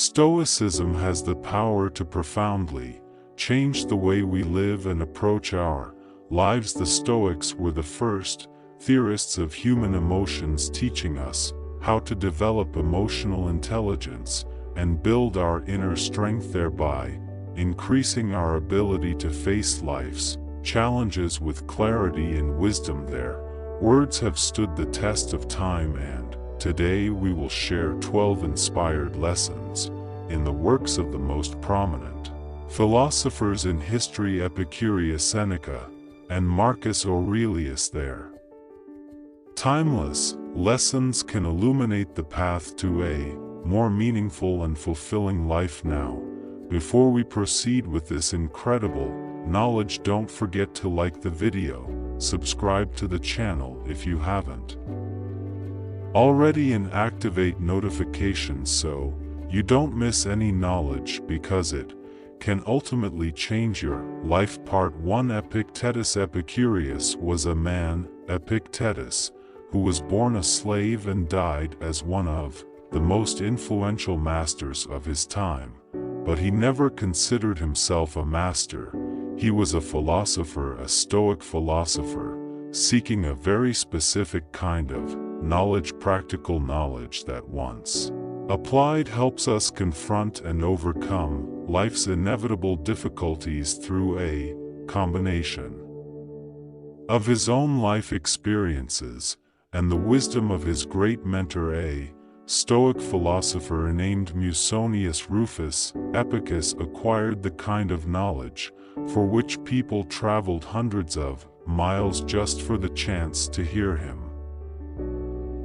Stoicism has the power to profoundly change the way we live and approach our lives. The Stoics were the first theorists of human emotions, teaching us how to develop emotional intelligence and build our inner strength, thereby increasing our ability to face life's challenges with clarity and wisdom. Their words have stood the test of time, and today we will share 12 inspired lessons in the works of the most prominent philosophers in history: Epicurus, Seneca, and Marcus Aurelius. Their timeless lessons can illuminate the path to a more meaningful and fulfilling life. Now, before we proceed with this incredible knowledge, don't forget to like the video, subscribe to the channel if you haven't already, and activate notifications so you don't miss any knowledge, because it can ultimately change your life. Part 1: Epictetus. Epicurus was a man, Epictetus, who was born a slave and died as one of the most influential masters of his time. But he never considered himself a master. He was a philosopher, a Stoic philosopher, seeking a very specific kind of knowledge, practical knowledge that, once applied, helps us confront and overcome life's inevitable difficulties through a combination of his own life experiences and the wisdom of his great mentor, a Stoic philosopher named Musonius Rufus. Epictetus acquired the kind of knowledge for which people traveled hundreds of miles just for the chance to hear him.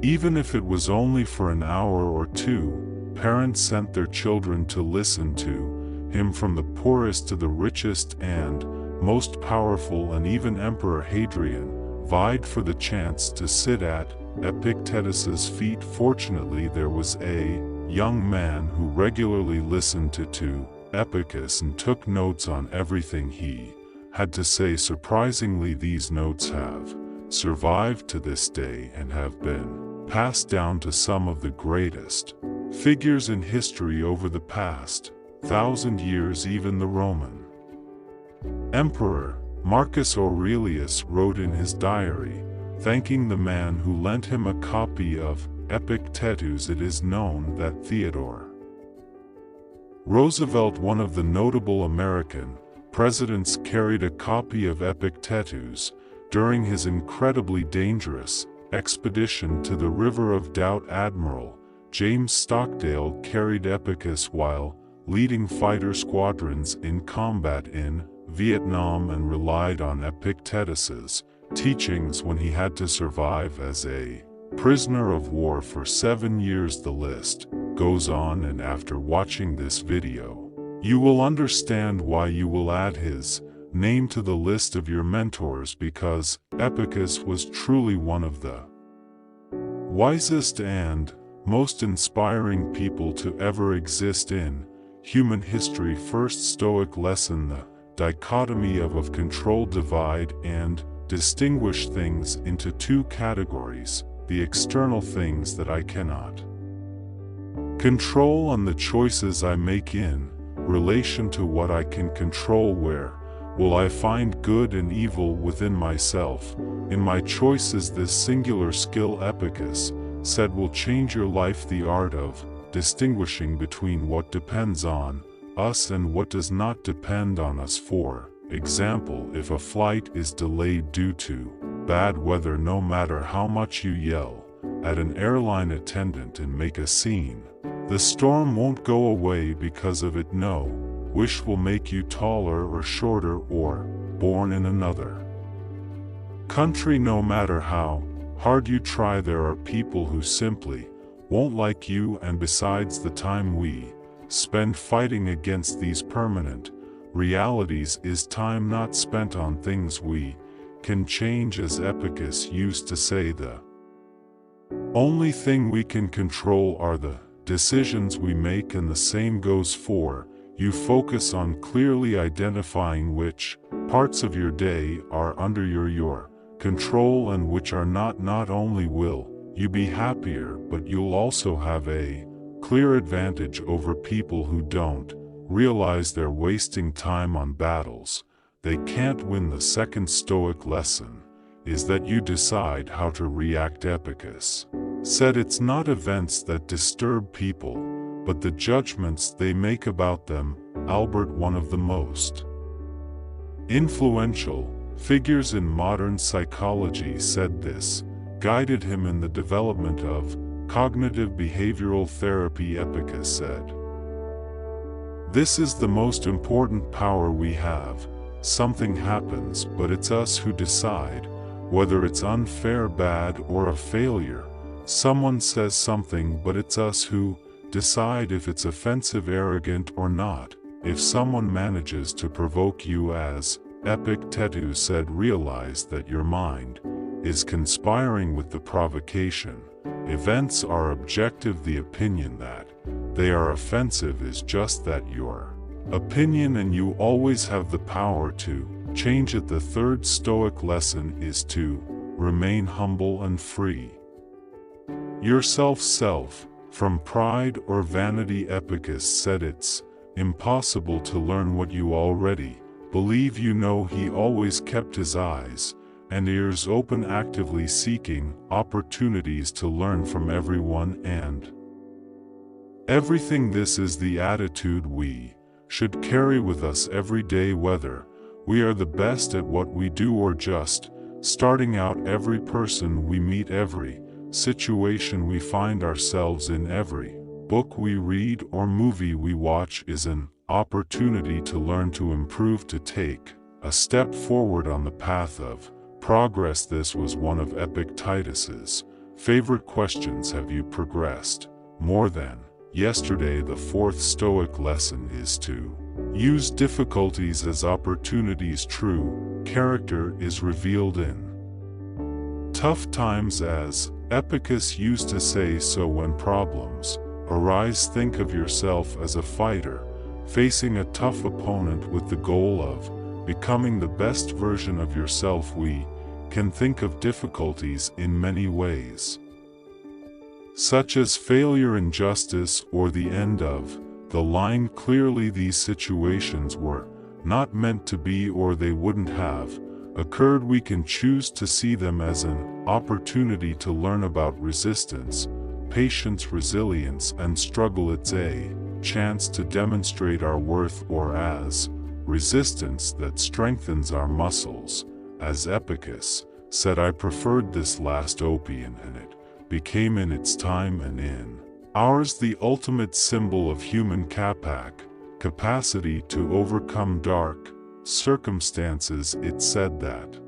Even if it was only for an hour or two, parents sent their children to listen to him, from the poorest to the richest and most powerful, and even Emperor Hadrian vied for the chance to sit at Epictetus's feet. Fortunately, there was a young man who regularly listened to Epictetus and took notes on everything he had to say. Surprisingly, these notes have survived to this day and have been passed down to some of the greatest figures in history over the past 1,000 years. Even the Roman Emperor Marcus Aurelius wrote in his diary, thanking the man who lent him a copy of Epictetus. It is known that Theodore Roosevelt, one of the notable American presidents, carried a copy of Epictetus during his incredibly dangerous expedition to the River of Doubt. Admiral James Stockdale carried Epictetus while leading fighter squadrons in combat in Vietnam, and relied on Epictetus's teachings when he had to survive as a prisoner of war for 7 years. The list goes on, and after watching this video, you will understand why you will add his name to the list of your mentors, because Epictetus was truly one of the wisest and most inspiring people to ever exist in human history. First Stoic lesson: the dichotomy of control. Divide and distinguish things into two categories: the external things that I cannot control and the choices I make in relation to what I can control. Where will I find good and evil within myself? In my choices. This singular skill, Epictetus said, will change your life. The art of distinguishing between what depends on us and what does not depend on us. For example, if a flight is delayed due to bad weather, no matter how much you yell at an airline attendant and make a scene, the storm won't go away because of it. No wish will make you taller or shorter or born in another country. No matter how hard you try, there are people who simply won't like you, and besides, the time we spend fighting against these permanent realities is time not spent on things we can change. As Epictetus used to say, the only thing we can control are the decisions we make, and the same goes for you. Focus on clearly identifying which parts of your day are under your control and which are not. Not only will you be happier, but you'll also have a clear advantage over people who don't realize they're wasting time on battles they can't win. The second Stoic lesson is that you decide how to react. Epicus said it's not events that disturb people, but the judgments they make about them. Albert, one of the most influential figures in modern psychology, said this guided him in the development of cognitive behavioral therapy. Epicus said, "This is the most important power we have. Something happens, but it's us who decide whether it's unfair, bad, or a failure. Someone says something, but it's us who decide if it's offensive, arrogant, or not. If someone manages to provoke you, as Epictetus said, realize that your mind is conspiring with the provocation. Events are objective. The opinion that they are offensive is just that, your opinion, and you always have the power to change it." The third Stoic lesson is to remain humble and free yourself from pride or vanity. Epicus said it's impossible to learn what you already believe you know. He always kept his eyes and ears open, actively seeking opportunities to learn from everyone and everything. This is the attitude we should carry with us every day, whether we are the best at what we do or just starting out. Every person we meet, every situation we find ourselves in, every book we read or movie we watch is an opportunity to learn, to improve, to take a step forward on the path of progress. This was one of Epictetus's favorite questions. Have you progressed more than yesterday? The fourth Stoic lesson is to use difficulties as opportunities. True character is revealed in tough times, as Epicus used to say. So when problems arise, think of yourself as a fighter facing a tough opponent with the goal of becoming the best version of yourself. We can think of difficulties in many ways, such as failure, injustice, or the end of the line. Clearly, these situations were not meant to be, or they wouldn't have occurred. We can choose to see them as an opportunity to learn about resistance, patience, resilience, and struggle. It's a chance to demonstrate our worth, or as resistance that strengthens our muscles. As Epicus said, I preferred this last opinion, and it became in its time and in ours the ultimate symbol of human capacity to overcome dark circumstances. It said that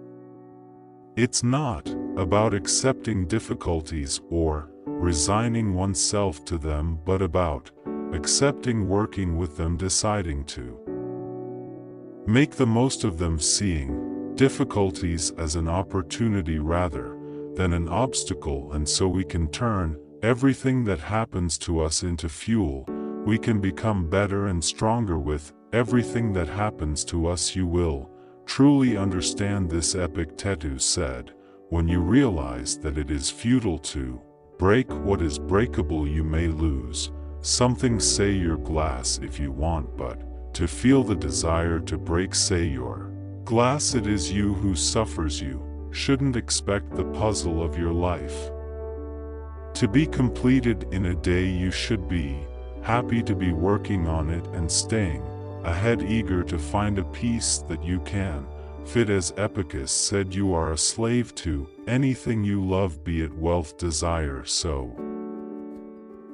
it's not about accepting difficulties or resigning oneself to them, but about accepting, working with them, deciding to make the most of them, seeing difficulties as an opportunity rather than an obstacle. And so we can turn everything that happens to us into fuel. We can become better and stronger with everything that happens to us. You will truly understand this, Epictetus said, when you realize that it is futile to break what is breakable. You may lose something, say your glass, if you want, but to feel the desire to break, say your glass, it is you who suffers. You shouldn't expect the puzzle of your life to be completed in a day. You should be happy to be working on it and staying ahead, eager to find a piece that you can fit. As Epicus said, you are a slave to anything you love, be it wealth, desire. So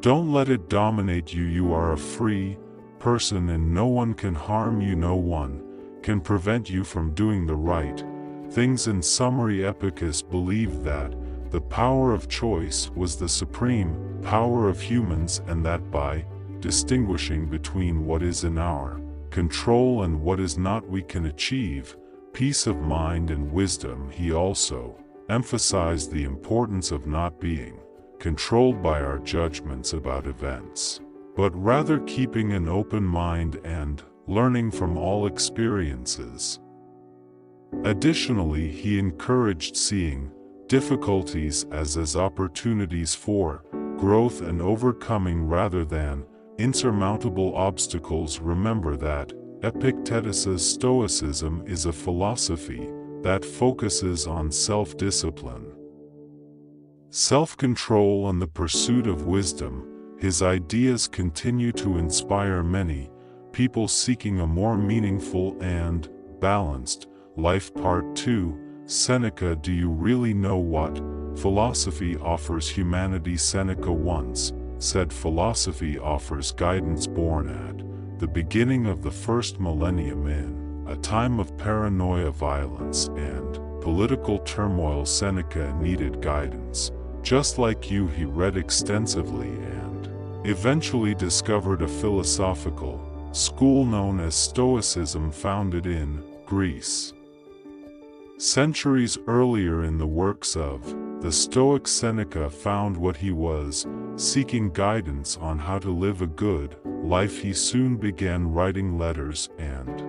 don't let it dominate you. You are a free person and no one can harm you. No one can prevent you from doing the right things. In summary, Epicus believed that the power of choice was the supreme power of humans, and that by distinguishing between what is in our control and what is not, we can achieve peace of mind and wisdom. He also emphasized the importance of not being controlled by our judgments about events, but rather keeping an open mind and learning from all experiences. Additionally, he encouraged seeing difficulties as opportunities for growth and overcoming rather than insurmountable obstacles. Remember that Epictetus's Stoicism is a philosophy that focuses on self-discipline, self-control, and the pursuit of wisdom. His ideas continue to inspire many people seeking a more meaningful and balanced life. Part 2. Seneca. Do you really know what philosophy offers humanity? Seneca once said, philosophy offers guidance. Born at the beginning of the first millennium in a time of paranoia, violence, and political turmoil, Seneca needed guidance. Just like you, he read extensively and eventually discovered a philosophical school known as Stoicism, founded in Greece. Centuries earlier, in the works of the Stoics, Seneca found what he was seeking: guidance on how to live a good life. He soon began writing letters and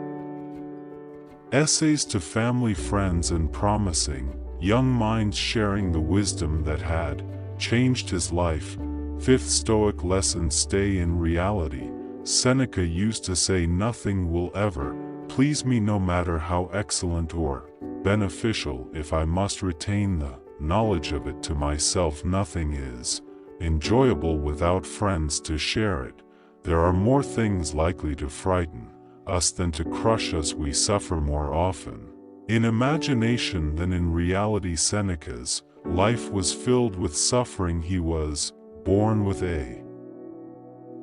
essays to family, friends, and promising young minds, sharing the wisdom that had changed his life. Fifth Stoic lesson: stay in reality. Seneca used to say, nothing will ever please me, no matter how excellent or beneficial. If I must retain the knowledge of it to myself, nothing is enjoyable without friends to share it. There are more things likely to frighten us than to crush us. We suffer more often in imagination than in reality. Seneca's life was filled with suffering. He was born with a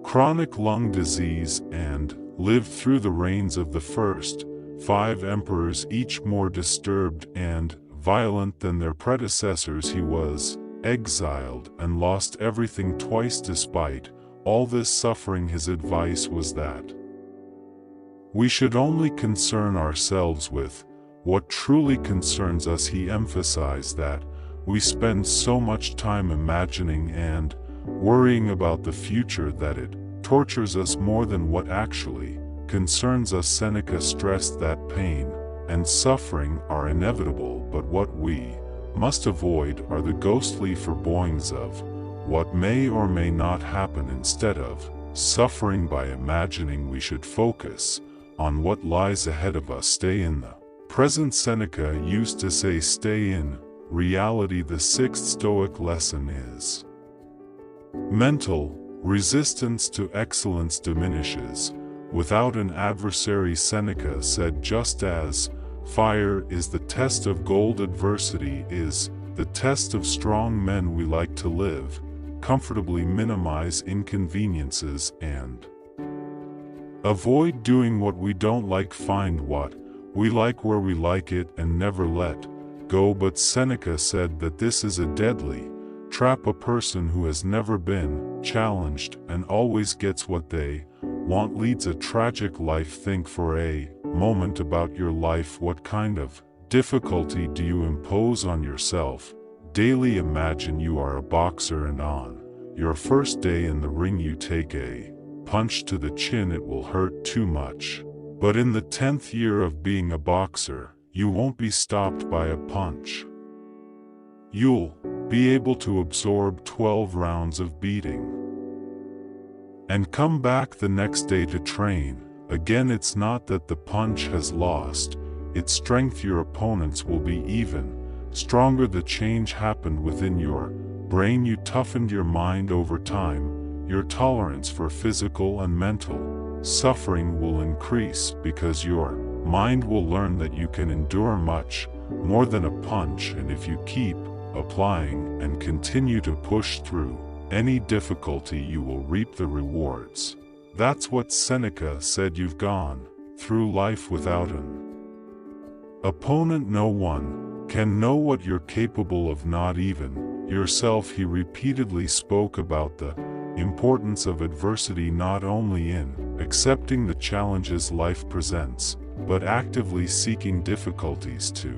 chronic lung disease and lived through the reigns of the first 5 emperors, each more disturbed and violent than their predecessors. He was exiled and lost everything twice. Despite all this suffering, his advice was that we should only concern ourselves with what truly concerns us. He emphasized that we spend so much time imagining and worrying about the future that it tortures us more than what actually concerns us. Seneca stressed that pain and suffering are inevitable, but what we must avoid are the ghostly forebodings of what may or may not happen. Instead of suffering by imagining, we should focus on what lies ahead of us. Stay in the present. Seneca used to say, stay in reality. The sixth Stoic lesson is mental resistance to excellence diminishes without an adversary. Seneca said, just as fire is the test of gold, adversity is the test of strong men. We like to live comfortably, minimize inconveniences, and avoid doing what we don't like. Find what we like where we like it and never let go. But Seneca said that this is a deadly trap. A person who has never been challenged and always gets what they want leads a tragic life. Think for a moment about your life. What kind of difficulty do you impose on yourself daily? Imagine you are a boxer and on your first day in the ring you take a punch to the chin. It will hurt too much. But in the 10th year of being a boxer, you won't be stopped by a punch. You'll be able to absorb 12 rounds of beating and come back the next day to train again. It's not that the punch has lost its strength. Your opponents will be even stronger. The change happened within your brain. You toughened your mind over time. Your tolerance for physical and mental suffering will increase because your mind will learn that you can endure much more than a punch. And if you keep applying and continue to push through any difficulty, you will reap the rewards. That's what Seneca said. You've gone through life without an opponent. No one can know what you're capable of, not even yourself. He repeatedly spoke about the importance of adversity, not only in accepting the challenges life presents, but actively seeking difficulties to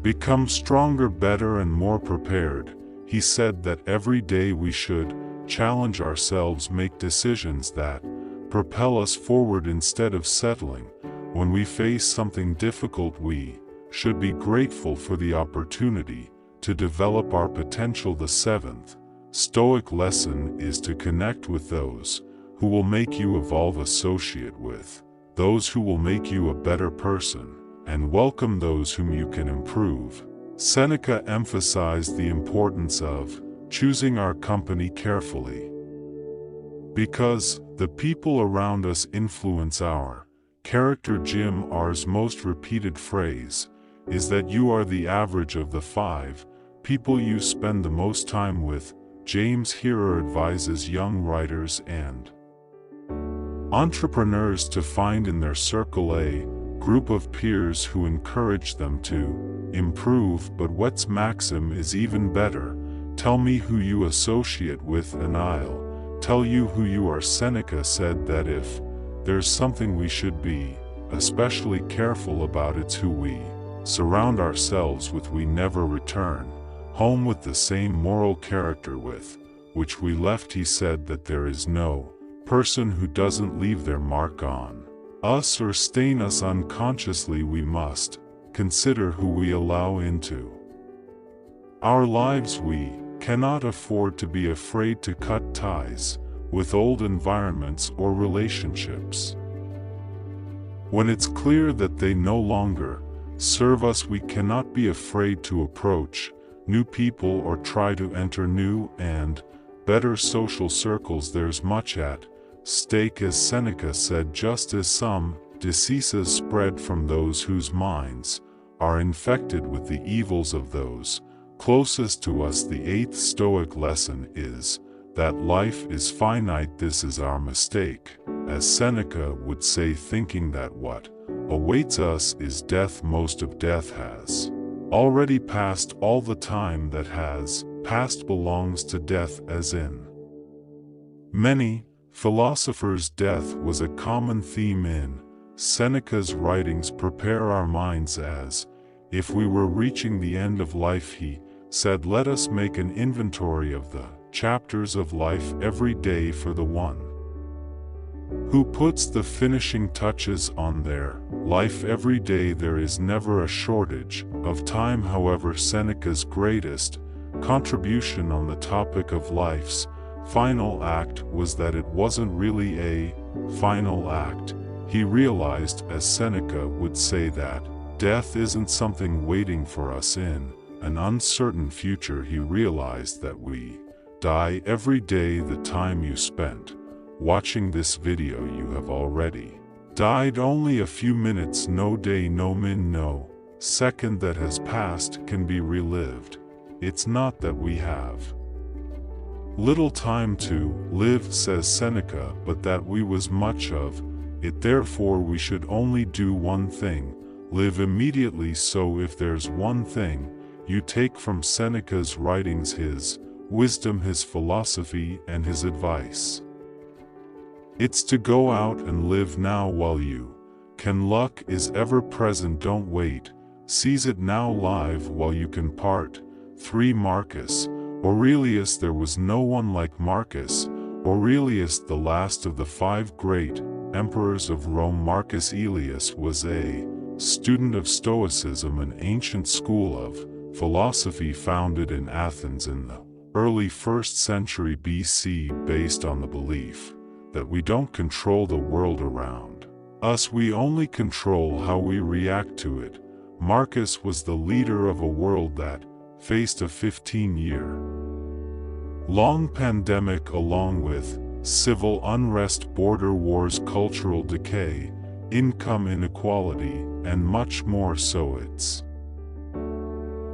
become stronger, better, and more prepared. He said that every day we should challenge ourselves, make decisions that propel us forward instead of settling. When we face something difficult, we should be grateful for the opportunity to develop our potential. The seventh Stoic lesson is to connect with those who will make you evolve, associate with those who will make you a better person, and welcome those whom you can improve. Seneca emphasized the importance of choosing our company carefully, because the people around us influence our character. Jim R's most repeated phrase is that you are the average of the 5 people you spend the most time with. James Herer advises young writers and entrepreneurs to find in their circle a group of peers who encourage them to improve. But Wet's maxim is even better: tell me who you associate with and I'll tell you who you are. Seneca said that if there's something we should be especially careful about, it's who we surround ourselves with. We never return home with the same moral character with which we left. He said that there is no person who doesn't leave their mark on us or stain us unconsciously. We must consider who we allow into our lives. We cannot afford to be afraid to cut ties with old environments or relationships when it's clear that they no longer serve us. We cannot be afraid to approach new people or try to enter new and better social circles. There's much at stake, as Seneca said, just as some diseases spread from those whose minds are infected with the evils of those closest to us. The 8th Stoic lesson is that life is finite. This is our mistake, as Seneca would say, thinking that what awaits us is death. Most of death has already passed. All the time that has passed belongs to death. As in many philosophers, death was a common theme in Seneca's writings. Prepare our minds as if we were reaching the end of life. He said, let us make an inventory of the chapters of life every day for the one who puts the finishing touches on their life every day. There is never a shortage of time. However, Seneca's greatest contribution on the topic of life's final act was that it wasn't really a final act. He realized, as Seneca would say, that death isn't something waiting for us in an uncertain future. He realized that we die every day. The time you spent watching this video, you have already died. Only a few minutes, no day, no minute, no second that has passed can be relived. It's not that we have little time to live, says Seneca, but that we was much of it. Therefore we should only do one thing, live immediately. So if there's one thing you take from Seneca's writings, his wisdom, his philosophy, and his advice, it's to go out and live now while you can. Luck is ever present, don't wait, seize it now. Live while you can. Part 3. Marcus Aurelius. There was no one like Marcus Aurelius, the last of the 5 great emperors of Rome. Marcus Aurelius was a student of Stoicism, an ancient school of philosophy founded in Athens in the early 1st century BC, based on the belief that we don't control the world around us, we only control how we react to it. Marcus was the leader of a world that faced a 15-year-long pandemic, along with civil unrest, border wars, cultural decay, income inequality, and much more. So it's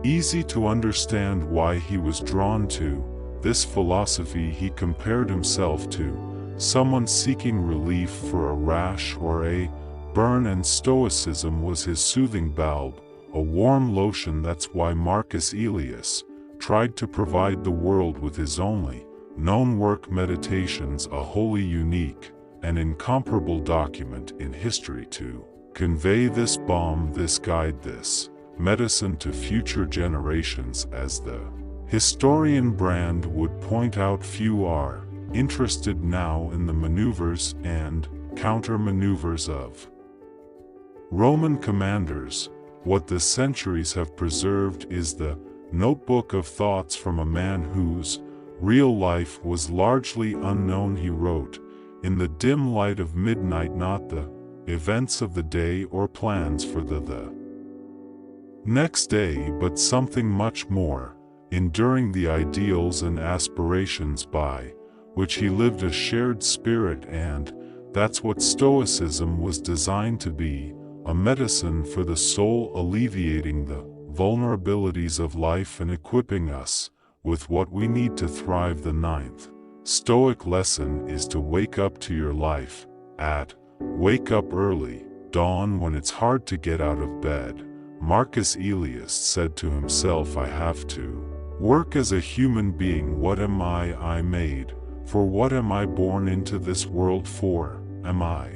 easy to understand why he was drawn to this philosophy. He compared himself to someone seeking relief for a rash or a burn, and Stoicism was his soothing balm, a warm lotion. That's why Marcus Aurelius tried to provide the world with his only known work, Meditations, a wholly unique and incomparable document in history, to convey this balm, this guide, this medicine to future generations. As the historian Brand would point out, few are interested now in the maneuvers and counter-maneuvers of Roman commanders. What the centuries have preserved is the notebook of thoughts from a man whose Real life was largely unknown, he wrote, in the dim light of midnight, not the events of the day or plans for the next day, but something much more, enduring the ideals and aspirations by which he lived, a shared spirit, and that's what Stoicism was designed to be, a medicine for the soul, alleviating the vulnerabilities of life and equipping us with what we need to thrive. The ninth Stoic lesson is to wake up to your life. Wake up early, dawn when it's hard to get out of bed. Marcus Aurelius said to himself, I have to work as a human being. What am I made for? What am I born into this world for? Am I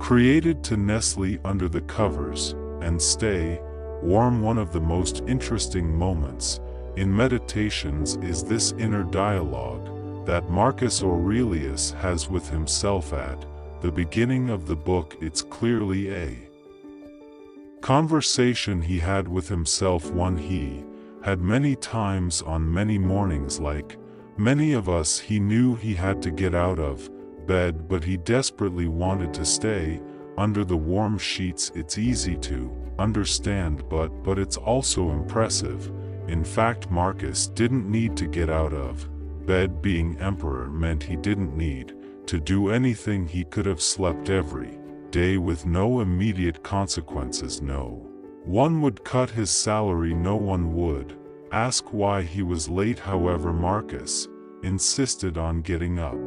created to nestle under the covers and stay warm? One of the most interesting moments in meditations is this inner dialogue that Marcus Aurelius has with himself at the beginning of the book. It's clearly a conversation he had with himself, one he had many times on many mornings. Like many of us, he knew he had to get out of bed, but he desperately wanted to stay under the warm sheets. It's easy to understand, but it's also impressive. In fact, Marcus didn't need to get out of bed. Being emperor meant he didn't need to do anything. He could have slept every day with no immediate consequences. No one would cut his salary, no one would ask why he was late. However, Marcus insisted on getting up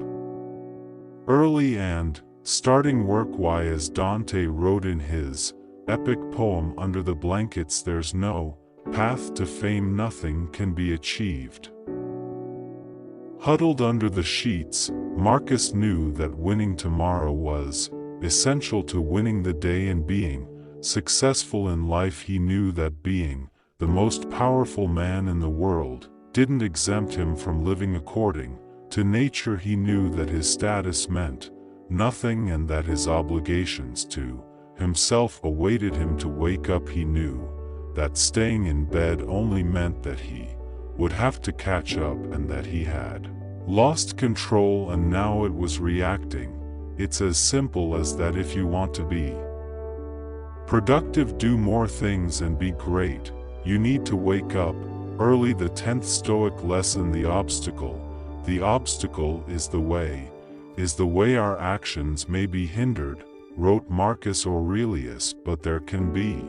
early and starting work. Why? As Dante wrote in his epic poem Under the Blankets, there's no path to fame, nothing can be achieved huddled under the sheets. Marcus knew that winning tomorrow was essential to winning the day and being successful in life. He knew that being the most powerful man in the world didn't exempt him from living according to nature. He knew that his status meant nothing and that his obligations to himself awaited him to wake up. He knew that staying in bed only meant that he would have to catch up and that he had lost control, and now it was reacting. It's as simple as that. If you want to be productive, do more things, and be great, you need to wake up early. The 10th Stoic lesson, the obstacle. The obstacle is the way our actions may be hindered, wrote Marcus Aurelius, but there can be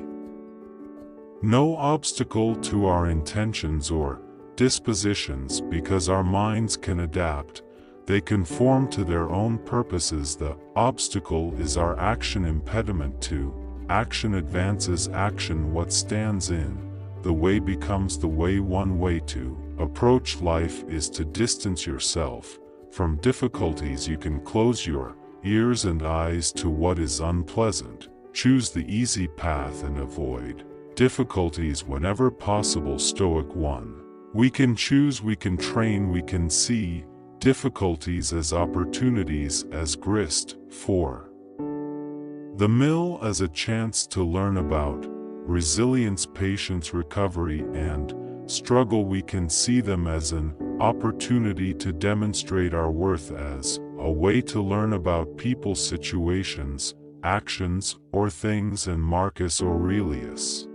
no obstacle to our intentions or dispositions, because our minds can adapt. They conform to their own purposes. The obstacle is our action impediment to action advances action. What stands in the way becomes the way. One way to approach life is to distance yourself from difficulties. You can close your ears and eyes to what is unpleasant. Choose the easy path and avoid difficulties whenever possible. Stoic 1. We can choose, we can train, we can see difficulties as opportunities, as grist for the mill, as a chance to learn about resilience, patience, recovery, and struggle. We can see them as an opportunity to demonstrate our worth, as a way to learn about people, situations, actions, or things. And Marcus Aurelius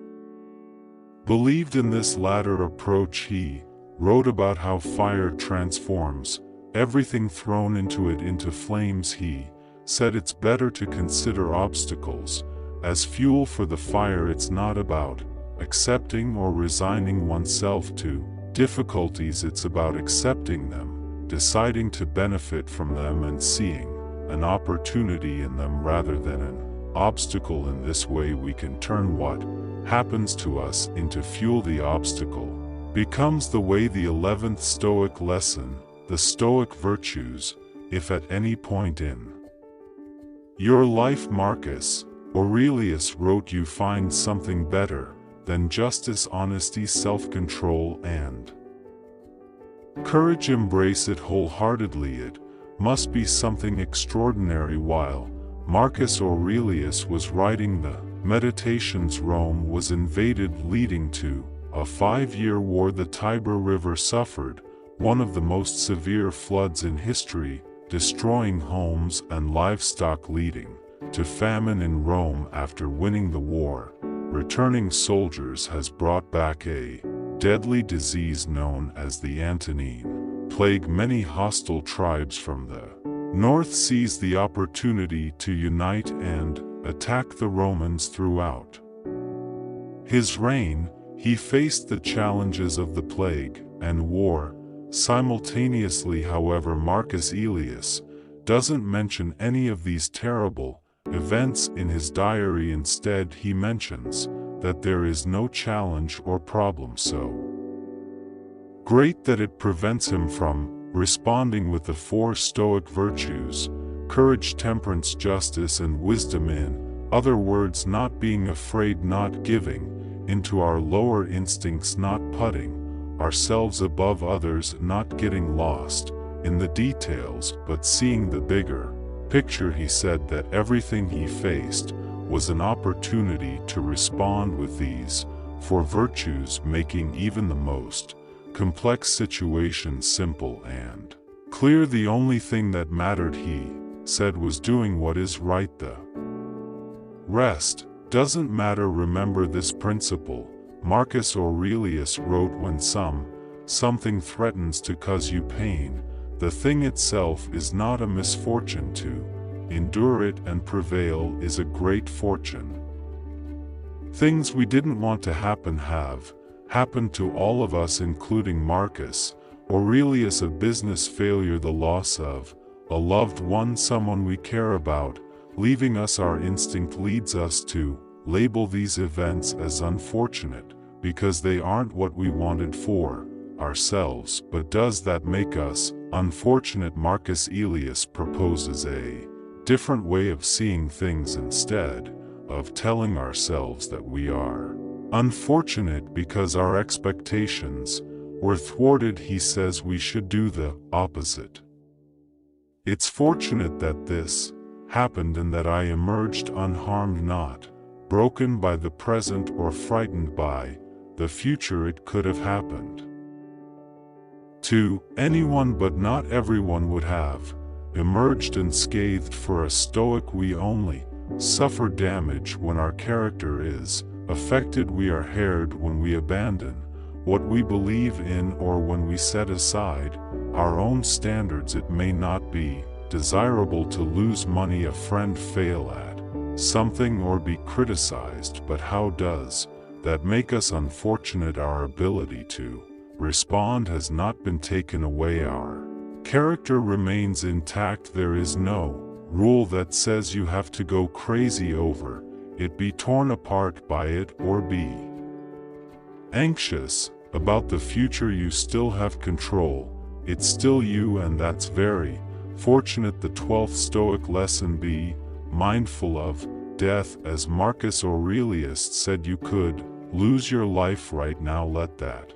believed in this latter approach. He wrote about how fire transforms everything thrown into it into flames. He said it's better to consider obstacles as fuel for the fire. It's not about accepting or resigning oneself to difficulties, it's about accepting them, deciding to benefit from them, and seeing an opportunity in them rather than an obstacle. In this way we can turn what happens to us into fuel. The obstacle becomes the way. The 11th Stoic lesson, the Stoic virtues. If at any point in your life, Marcus Aurelius wrote, you find something better than justice, honesty, self-control, and courage, embrace it wholeheartedly. It must be something extraordinary. While Marcus Aurelius was writing the Meditations, Rome was invaded, leading to a 5-year war. The Tiber River suffered one of the most severe floods in history, destroying homes and livestock, leading to famine in Rome after winning the war. Returning soldiers has brought back a deadly disease known as the Antonine Plague. Many hostile tribes from the north seized the opportunity to unite and attack the Romans. Throughout his reign, he faced the challenges of the plague and war simultaneously. However, Marcus Aurelius doesn't mention any of these terrible events in his diary. Instead, he mentions that there is no challenge or problem so great that it prevents him from responding with the 4 Stoic virtues: courage, temperance, justice, and wisdom. In other words, not being afraid, not giving into our lower instincts, not putting ourselves above others, not getting lost in the details, but seeing the bigger picture. He said that everything he faced was an opportunity to respond with these 4 virtues, making even the most complex situations simple and clear. The only thing that mattered, he said, was doing what is right. The rest doesn't matter. Remember this principle. Marcus Aurelius wrote, when something threatens to cause you pain, the thing itself is not a misfortune. To endure it and prevail is a great fortune. Things we didn't want to happen have happened to all of us, including Marcus Aurelius. A business failure, the loss of a loved one, someone we care about, leaving us. Our instinct leads us to label these events as unfortunate because they aren't what we wanted for ourselves. But does that make us unfortunate? Marcus Aurelius proposes a different way of seeing things. Instead of telling ourselves that we are unfortunate because our expectations were thwarted, he says we should do the opposite. It's fortunate that this happened and that I emerged unharmed, not broken by the present or frightened by the future. It could have happened to anyone, but not everyone would have emerged unscathed. For a Stoic, we only suffer damage when our character is affected. We are harmed when we abandon what we believe in or when we set aside our own standards. It may not be desirable to lose money, a friend, fail at something, or be criticized, but how does that make us unfortunate? Our ability to respond has not been taken away. Our character remains intact. There is no rule that says you have to go crazy over it, be torn apart by it, or be anxious about the future. You still have control. It's still you, and that's very fortunate. The 12th Stoic lesson: be mindful of death. As Marcus Aurelius said, you could lose your life right now. Let that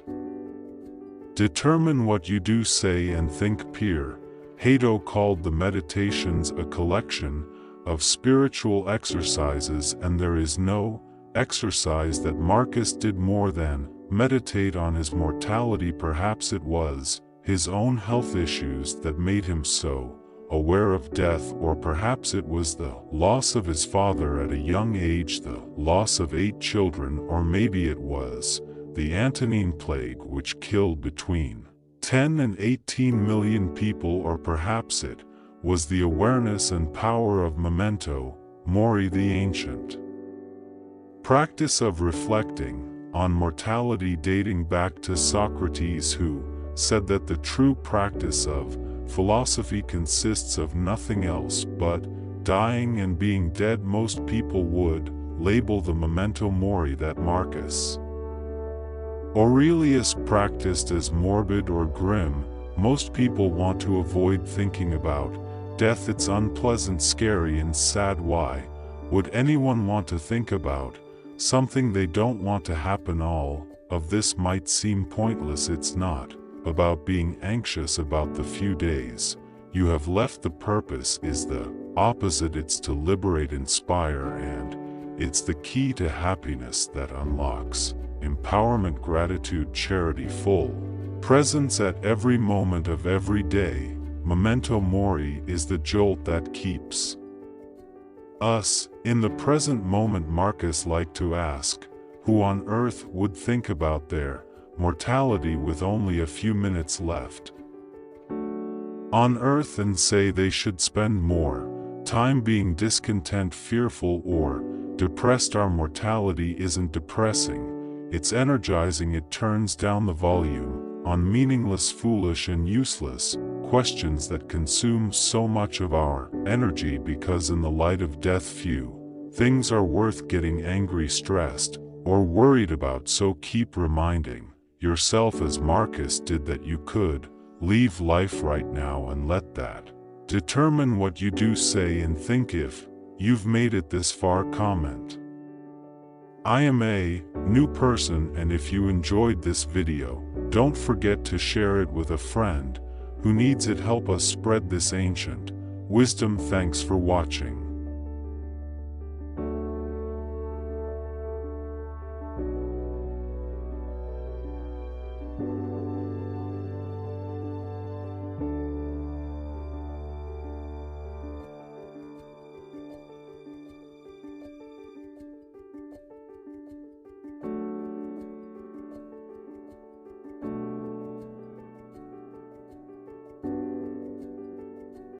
determine what you do, say, and think. Pierre Hato called the meditations a collection of spiritual exercises, and there is no exercise that Marcus did more than meditate on his mortality. Perhaps it was his own health issues that made him so aware of death, or perhaps it was the loss of his father at a young age, the loss of 8 children, or maybe it was the Antonine Plague, which killed between 10 and 18 million people, or perhaps it was the awareness and power of memento mori, the ancient practice of reflecting on mortality dating back to Socrates, who said that the true practice of philosophy consists of nothing else but dying and being dead. Most people would label the memento mori that Marcus Aurelius practiced as morbid or grim. Most people want to avoid thinking about death. It's unpleasant, scary, and sad. Why would anyone want to think about something they don't want to happen? All of this might seem pointless. It's not about being anxious about the few days you have left. The purpose is the opposite. It's to liberate, inspire, and it's the key to happiness that unlocks empowerment, gratitude, charity, full Presence at every moment of every day, memento mori, is the jolt that keeps us in the present moment. Marcus liked to ask, who on earth would think about their mortality with only a few minutes left on earth and say they should spend more time being discontent, fearful, or depressed? Our mortality isn't depressing, it's energizing. It turns down the volume on meaningless, foolish, and useless questions that consume so much of our energy, because in the light of death few things are worth getting angry, stressed, or worried about. So keep reminding yourself, as Marcus did, that you could leave life right now and let that determine what you do, say, and think. If you've made it this far, comment, I am a new person, and if you enjoyed this video, don't forget to share it with a friend who needs it. Help us spread this ancient wisdom. Thanks for watching.